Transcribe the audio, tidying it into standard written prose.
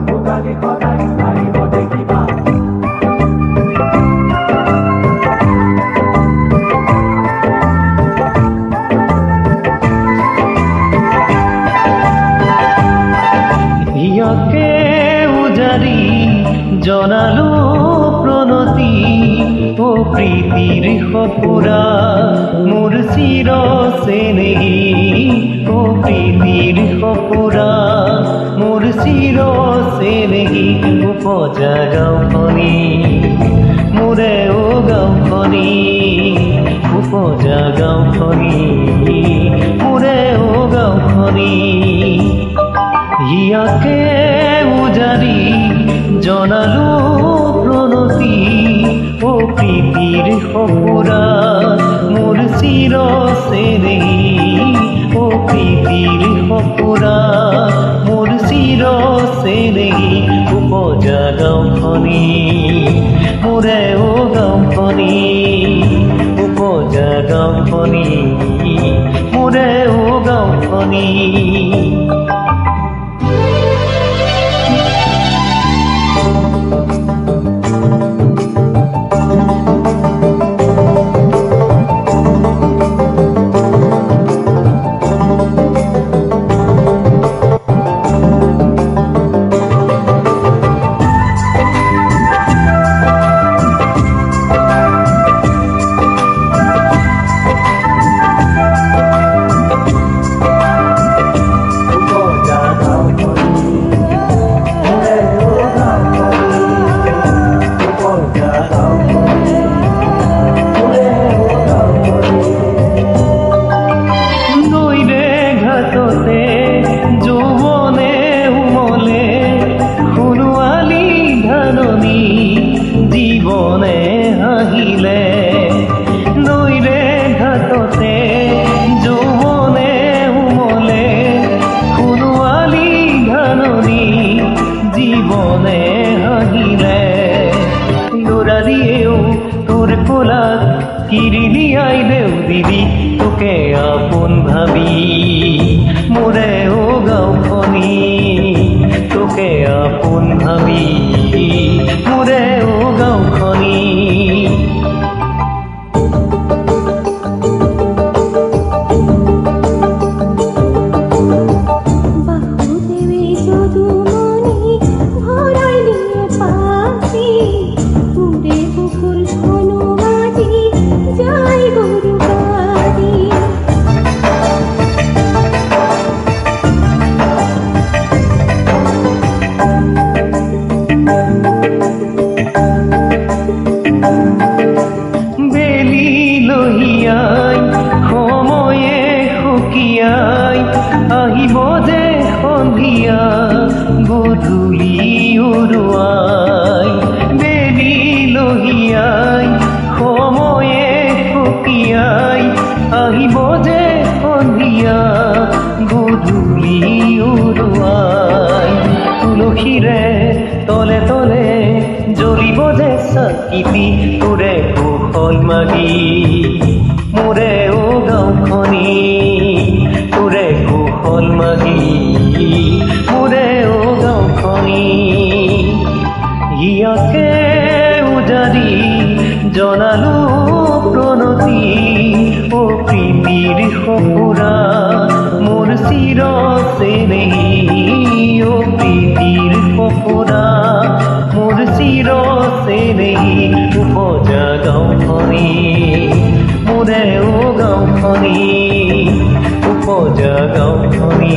ভোগালী সদায় আহিব দেখিবা। ইয়াকে উজাৰি জনালো প্ৰণতি ও প্ৰীতিৰ সপুৰা মোৰ চিৰ চেনেহী ও প্ৰীতিৰ সপুৰা মোৰ চিৰ চেনেহী উপজা গাঁওখনি মোৰে ও গাঁওখনি উপজা গাঁওখনি মোৰে ও গাঁওখনি ইয়াকে উজাৰি জনালো প্ৰণতি ও প্ৰীতিৰ সপুৰা মোৰ চিৰ চেনেহী ও প্ৰীতিৰ সপুৰা মোৰ চিৰ চেনেহী উপজা গাঁওখনি মোৰে ও গাঁওখনি উপজা গাঁওখনি মোৰে ও গাঁওখনি। জীবনে হাহিলে নৈৰে ঘাটতে যৌৱনে উমলে সোণোৱালী ধাননি জীৱনে হাহিলে ল'ৰালিয়েও তোৰ কোলাত কিৰিলিয়াই দেউ দিবি তোকে আপোন ভাবি মোৰে ও গাঁওখনি তোকে আপোন ভাবি মোৰে ও গাঁওখনি। সময়ে সুকিয়াই আহিব যে সন্ধিয়া গধূলি উৰুৱাই বেলি লহিয়াই সময়ে সুকিয়াই আহিব যে সন্ধিয়া গধূলি উৰুৱাই তুলসীৰে তলে তলে জ্বলিব যে চাকিতি তোৰে কুশল মাগি মোৰে ও গাঁওখনি তোৰে কুশল মাগি মোৰে ও গাঁওখনি। ইয়াকে উজাৰি জনালো প্ৰণতি ও প্ৰীতিৰ সপুৰা মোৰ চিৰ চেনেহী ও প্ৰীতিৰ সপুৰা মোৰ চিৰ চেনেহী উপজা গাঁওখনি মোৰে ও গাঁওখনি উপজা গাঁওখনি।